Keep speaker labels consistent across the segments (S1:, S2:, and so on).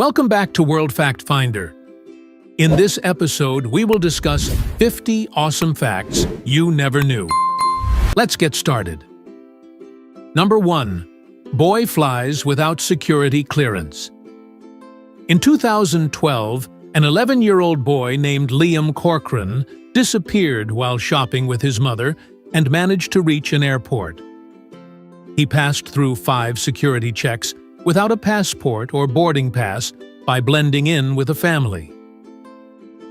S1: Welcome back to World Fact Finder. In this episode, we will discuss 50 awesome facts you never knew. Let's get started. Number 1. Boy flies without security clearance. In 2012, an 11-year-old boy named Liam Corcoran disappeared while shopping with his mother and managed to reach an airport. He passed through 5 security checks without a passport or boarding pass by blending in with a family.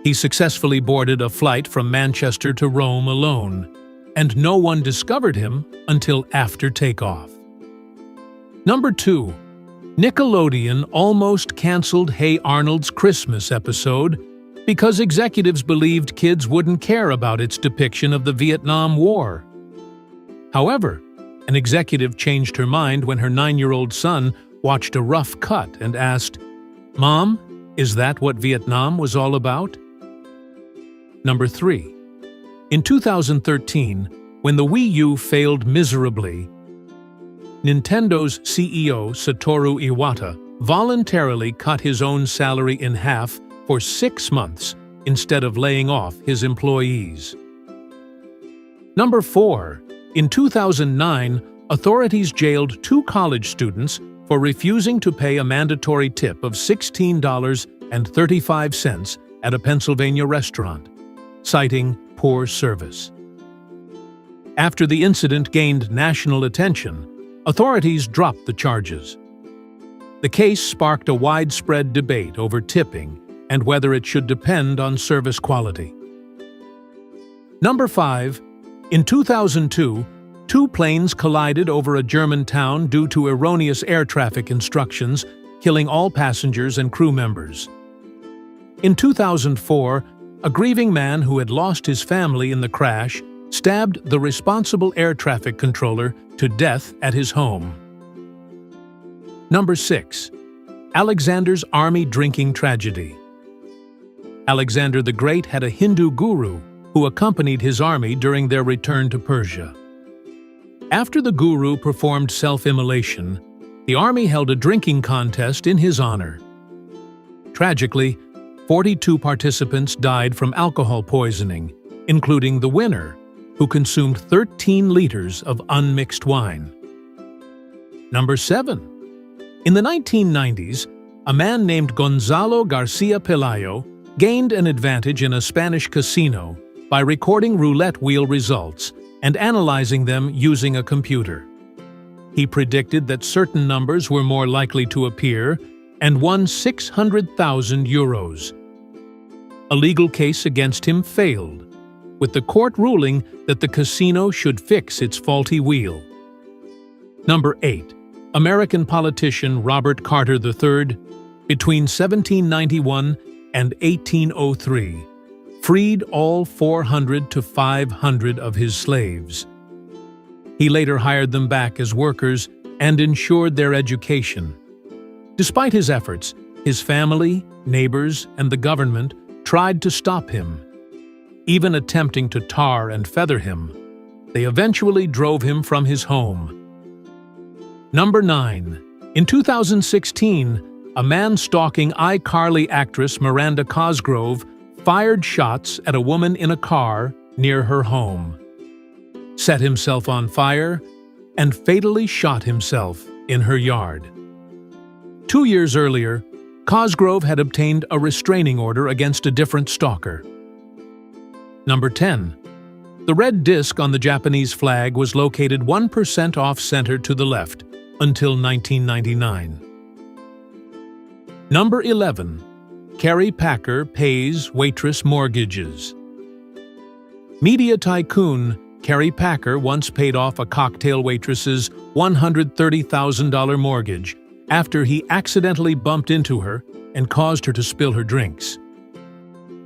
S1: He successfully boarded a flight from Manchester to Rome alone, and no one discovered him until after takeoff. Number 2. Nickelodeon almost canceled Hey Arnold's Christmas episode because executives believed kids wouldn't care about its depiction of the Vietnam War. However, an executive changed her mind when her 9-year-old son watched a rough cut and asked, "Mom, is that what Vietnam was all about?" Number 3. In 2013, when the Wii U failed miserably, Nintendo's CEO Satoru Iwata voluntarily cut his own salary in half for 6 months instead of laying off his employees. Number 4. In 2009, authorities jailed 2 college students for refusing to pay a mandatory tip of $16.35 at a Pennsylvania restaurant, citing poor service. After the incident gained national attention, authorities dropped the charges. The case sparked a widespread debate over tipping and whether it should depend on service quality. Number 5. In 2002, 2 planes collided over a German town due to erroneous air traffic instructions, killing all passengers and crew members. In 2004, a grieving man who had lost his family in the crash stabbed the responsible air traffic controller to death at his home. Number 6. Alexander's army drinking tragedy. Alexander the Great had a Hindu guru who accompanied his army during their return to Persia. After the guru performed self-immolation, the army held a drinking contest in his honor. Tragically, 42 participants died from alcohol poisoning, including the winner, who consumed 13 liters of unmixed wine. Number 7. In the 1990s, a man named Gonzalo Garcia Pelayo gained an advantage in a Spanish casino by recording roulette wheel results and analyzing them using a computer. He predicted that certain numbers were more likely to appear and won 600,000 euros. A legal case against him failed, with the court ruling that the casino should fix its faulty wheel. Number 8. American politician Robert Carter III, between 1791 and 1803, freed all 400 to 500 of his slaves. He later hired them back as workers and ensured their education. Despite his efforts, his family, neighbors, and the government tried to stop him. Even attempting to tar and feather him, they eventually drove him from his home. Number 9. In 2016, a man stalking iCarly actress Miranda Cosgrove fired shots at a woman in a car near her home, set himself on fire, and fatally shot himself in her yard. 2 years earlier, Cosgrove had obtained a restraining order against a different stalker. Number 10. The red disc on the Japanese flag was located 1% off-center to the left until 1999. Number 11. Carrie Packer pays waitress mortgages. Media tycoon Carrie Packer once paid off a cocktail waitress's $130,000 mortgage after he accidentally bumped into her and caused her to spill her drinks.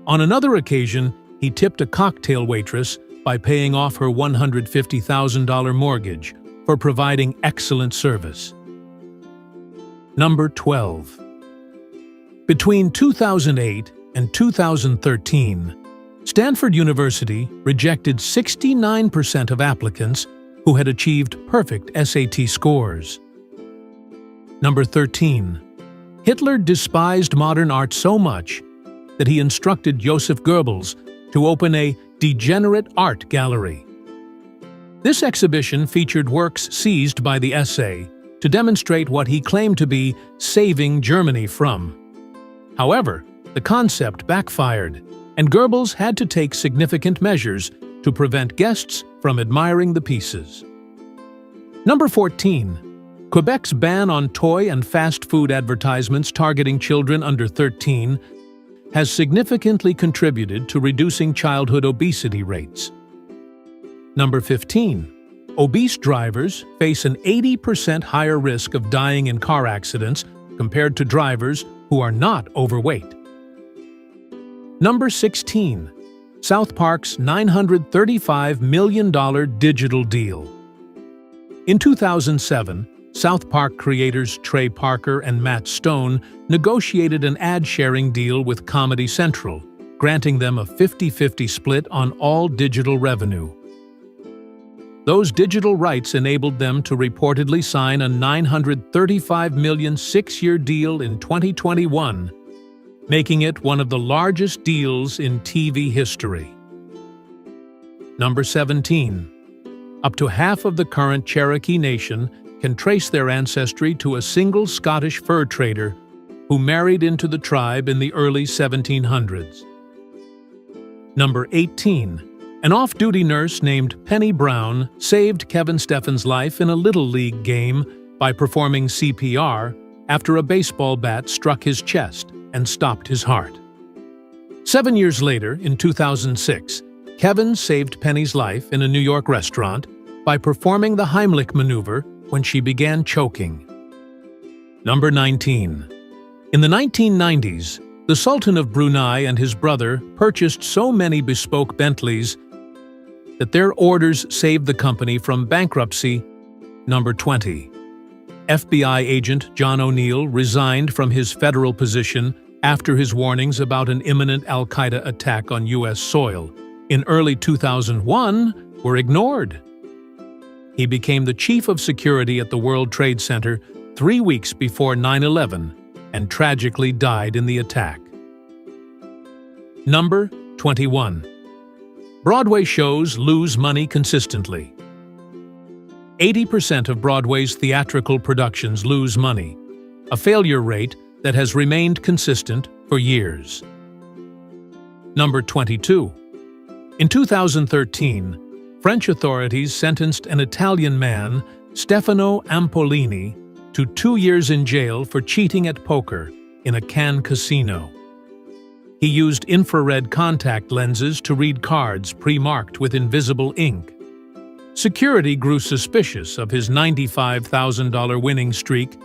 S1: On another occasion, he tipped a cocktail waitress by paying off her $150,000 mortgage for providing excellent service. Number 12. Between 2008 and 2013, Stanford University rejected 69% of applicants who had achieved perfect SAT scores. Number 13. Hitler despised modern art so much that he instructed Joseph Goebbels to open a degenerate art gallery. This exhibition featured works seized by the SA to demonstrate what he claimed to be saving Germany from. However, the concept backfired, and Goebbels had to take significant measures to prevent guests from admiring the pieces. Number 14. Quebec's ban on toy and fast food advertisements targeting children under 13 has significantly contributed to reducing childhood obesity rates. Number 15. Obese drivers face an 80% higher risk of dying in car accidents compared to drivers who are not overweight. Number 16. South Park's $935 million digital deal. In 2007, South Park creators Trey Parker and Matt Stone negotiated an ad-sharing deal with Comedy Central, granting them a 50-50 split on all digital revenue. Those digital rights enabled them to reportedly sign a $935 million six-year deal in 2021, making it one of the largest deals in TV history. Number 17. Up to half of the current Cherokee Nation can trace their ancestry to a single Scottish fur trader who married into the tribe in the early 1700s. Number 18. An off-duty nurse named Penny Brown saved Kevin Steffen's life in a Little League game by performing CPR after a baseball bat struck his chest and stopped his heart. 7 years later, in 2006, Kevin saved Penny's life in a New York restaurant by performing the Heimlich maneuver when she began choking. Number 19. In the 1990s, the Sultan of Brunei and his brother purchased so many bespoke Bentleys that their orders saved the company from bankruptcy. Number 20. FBI agent John O'Neill resigned from his federal position after his warnings about an imminent al-Qaeda attack on U.S. soil in early 2001 were ignored. He became the chief of security at the World Trade Center 3 weeks before 9/11 and tragically died in the attack. Number 21. Broadway shows lose money consistently. 80% of Broadway's theatrical productions lose money, a failure rate that has remained consistent for years. Number 22. In 2013, French authorities sentenced an Italian man, Stefano Ampolini, to 2 years in jail for cheating at poker in a Cannes casino. He used infrared contact lenses to read cards pre-marked with invisible ink. Security grew suspicious of his $95,000 winning streak,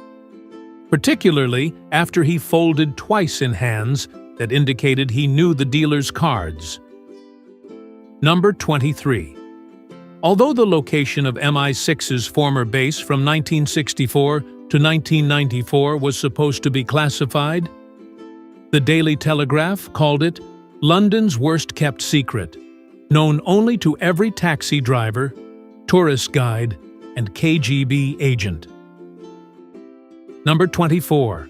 S1: particularly after he folded twice in hands that indicated he knew the dealer's cards. Number 23. Although the location of MI6's former base from 1964 to 1994 was supposed to be classified, the Daily Telegraph called it London's worst-kept secret, known only to every taxi driver, tourist guide, and KGB agent. Number 24.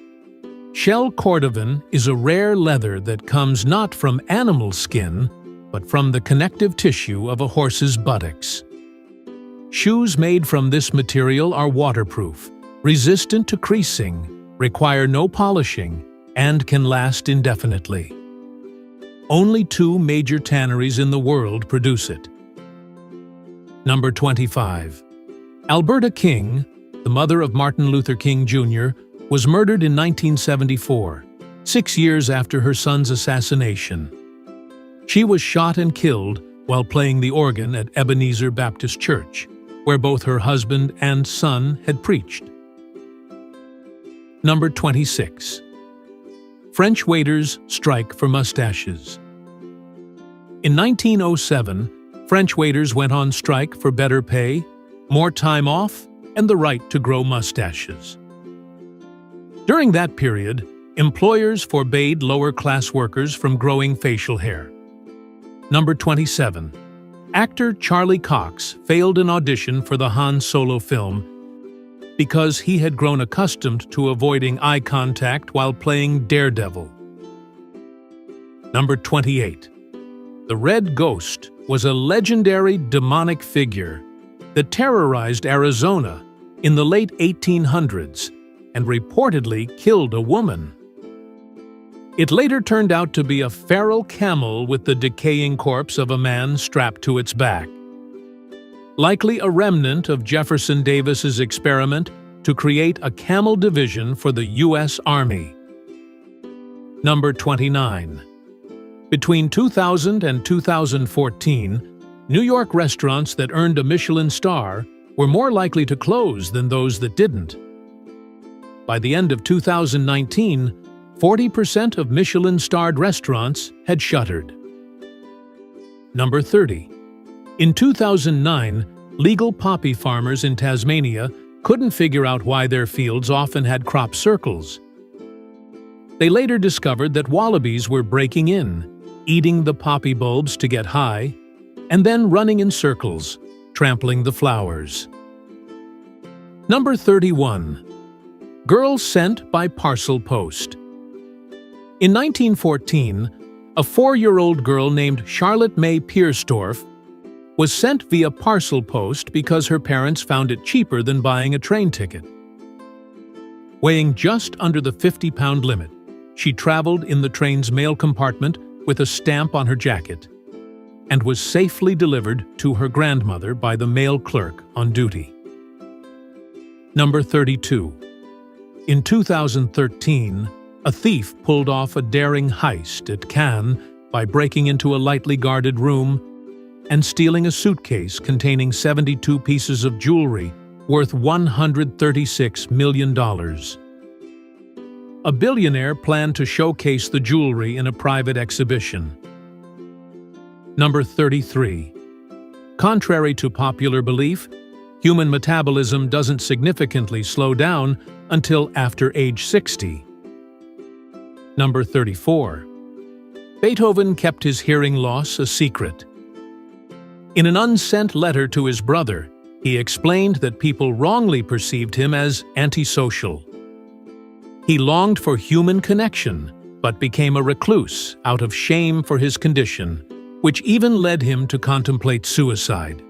S1: Shell cordovan is a rare leather that comes not from animal skin, but from the connective tissue of a horse's buttocks. Shoes made from this material are waterproof, resistant to creasing, require no polishing, and can last indefinitely. Only 2 major tanneries in the world produce it. Number 25. Alberta King, the mother of Martin Luther King Jr., was murdered in 1974, 6 years after her son's assassination. She was shot and killed while playing the organ at Ebenezer Baptist Church, where both her husband and son had preached. Number 26. French waiters strike for mustaches. In 1907, French waiters went on strike for better pay, more time off, and the right to grow mustaches. During that period, employers forbade lower-class workers from growing facial hair. Number 27. Actor Charlie Cox failed an audition for the Han Solo film because he had grown accustomed to avoiding eye contact while playing daredevil. Number 28. The Red Ghost was a legendary demonic figure that terrorized Arizona in the late 1800s and reportedly killed a woman. It later turned out to be a feral camel with the decaying corpse of a man strapped to its back. Likely a remnant of Jefferson Davis's experiment to create a camel division for the U.S. Army. Number 29. Between 2000 and 2014, New York restaurants that earned a Michelin star were more likely to close than those that didn't. By the end of 2019, 40% of Michelin-starred restaurants had shuttered. Number 30. In 2009, legal poppy farmers in Tasmania couldn't figure out why their fields often had crop circles. They later discovered that wallabies were breaking in, eating the poppy bulbs to get high, and then running in circles, trampling the flowers. Number 31. Girl sent by parcel post. In 1914, a 4-year-old girl named Charlotte May Piersdorf was sent via parcel post because her parents found it cheaper than buying a train ticket. Weighing just under the 50-pound limit, she traveled in the train's mail compartment with a stamp on her jacket and was safely delivered to her grandmother by the mail clerk on duty. Number 32. In 2013, a thief pulled off a daring heist at Cannes by breaking into a lightly guarded room and stealing a suitcase containing 72 pieces of jewelry worth $136 million. A billionaire planned to showcase the jewelry in a private exhibition. Number 33. Contrary to popular belief, human metabolism doesn't significantly slow down until after age 60. Number 34. Beethoven kept his hearing loss a secret. In an unsent letter to his brother, he explained that people wrongly perceived him as antisocial. He longed for human connection, but became a recluse out of shame for his condition, which even led him to contemplate suicide.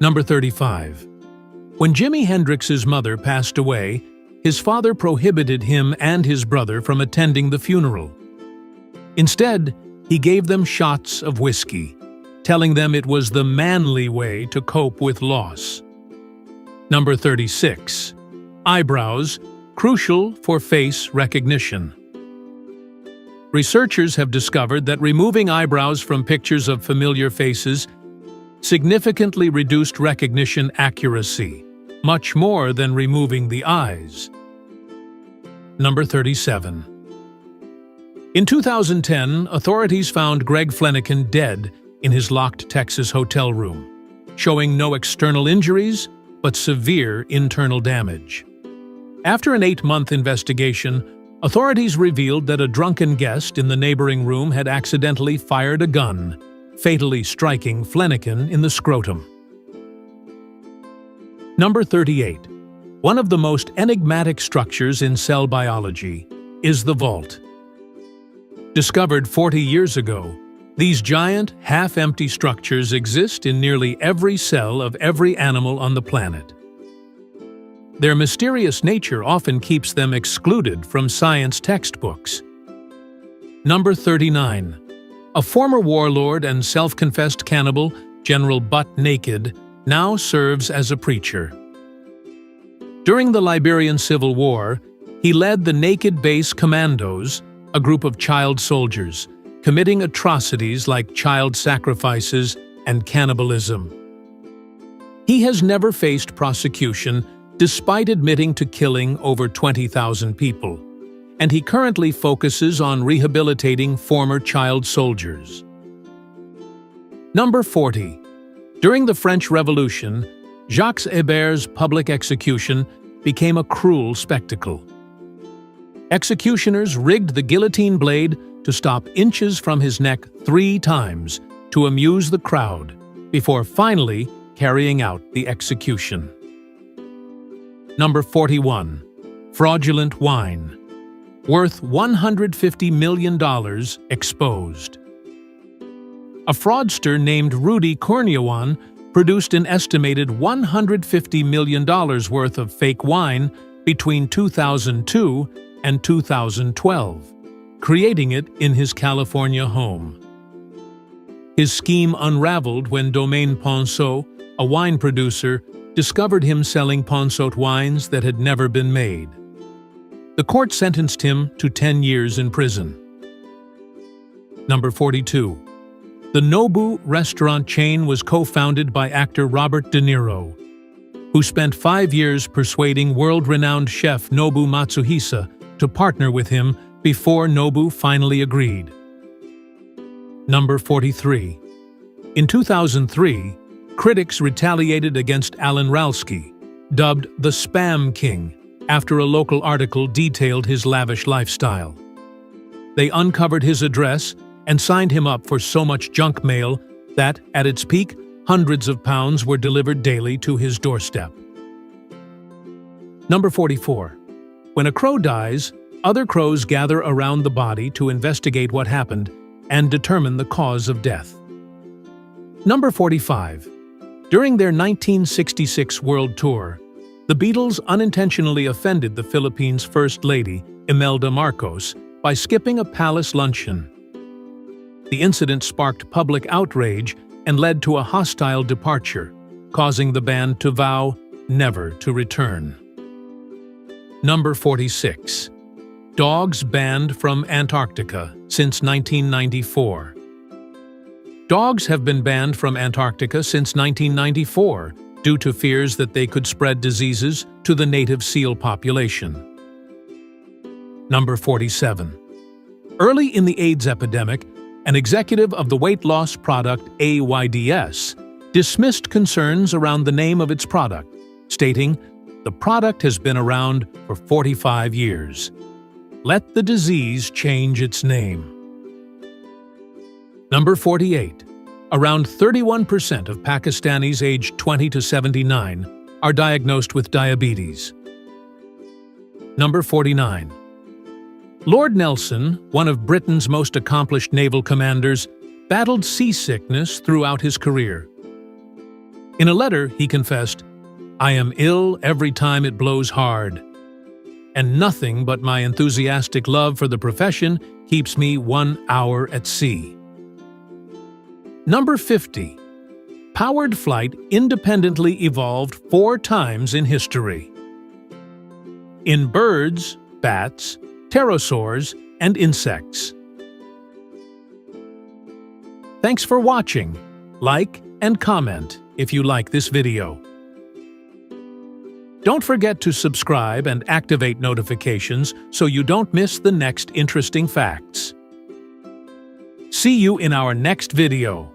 S1: Number 35. When Jimi Hendrix's mother passed away, his father prohibited him and his brother from attending the funeral. Instead, he gave them shots of whiskey, telling them it was the manly way to cope with loss. Number 36. Eyebrows, crucial for face recognition. Researchers have discovered that removing eyebrows from pictures of familiar faces significantly reduced recognition accuracy, much more than removing the eyes. Number 37. In 2010, authorities found Greg Flanagan dead in his locked Texas hotel room, showing no external injuries but severe internal damage. After an 8-month investigation, authorities revealed that a drunken guest in the neighboring room had accidentally fired a gun, fatally striking Flanagan in the scrotum. Number 38. One of the most enigmatic structures in cell biology is the vault. Discovered 40 years ago, these giant, half-empty structures exist in nearly every cell of every animal on the planet. Their mysterious nature often keeps them excluded from science textbooks. Number 39. A former warlord and self-confessed cannibal, General Butt Naked, now serves as a preacher. During the Liberian Civil War, he led the Naked Base Commandos, a group of child soldiers, committing atrocities like child sacrifices and cannibalism. He has never faced prosecution despite admitting to killing over 20,000 people, and he currently focuses on rehabilitating former child soldiers. Number 40. During the French Revolution, Jacques Hébert's public execution became a cruel spectacle. Executioners rigged the guillotine blade to stop inches from his neck 3 times to amuse the crowd, before finally carrying out the execution. Number 41. Fraudulent wine. Worth $150 million exposed. A fraudster named Rudy Cornyawan produced an estimated $150 million worth of fake wine between 2002 and 2012, creating it in his California home. His scheme unraveled when Domaine Ponceau, a wine producer, discovered him selling Ponceau wines that had never been made. The court sentenced him to 10 years in prison. Number 42. The Nobu restaurant chain was co-founded by actor Robert De Niro, who spent 5 years persuading world-renowned chef Nobu Matsuhisa to partner with him before Nobu finally agreed. Number 43. In 2003, critics retaliated against Alan Ralsky, dubbed the Spam King, after a local article detailed his lavish lifestyle. They uncovered his address and signed him up for so much junk mail that, at its peak, hundreds of pounds were delivered daily to his doorstep. Number 44. When a crow dies, other crows gather around the body to investigate what happened and determine the cause of death. Number 45. During their 1966 world tour, the Beatles unintentionally offended the Philippines' First Lady, Imelda Marcos, by skipping a palace luncheon. The incident sparked public outrage and led to a hostile departure, causing the band to vow never to return. Number 46. Dogs banned from Antarctica since 1994. Dogs have been banned from Antarctica since 1994 due to fears that they could spread diseases to the native seal population. Number 47. Early in the AIDS epidemic, an executive of the weight loss product AYDS dismissed concerns around the name of its product, stating, "The product has been around for 45 years. Let the disease change its name." Number 48. Around 31% of Pakistanis aged 20 to 79 are diagnosed with diabetes. Number 49. Lord Nelson, one of Britain's most accomplished naval commanders, battled seasickness throughout his career. In a letter, he confessed, "I am ill every time it blows hard, and nothing but my enthusiastic love for the profession keeps me 1 hour at sea." Number 50. Powered flight independently evolved 4 times in history. In birds, bats, pterosaurs, and insects. Thanks for watching. Like and comment if you like this video. Don't forget to subscribe and activate notifications so you don't miss the next interesting facts. See you in our next video.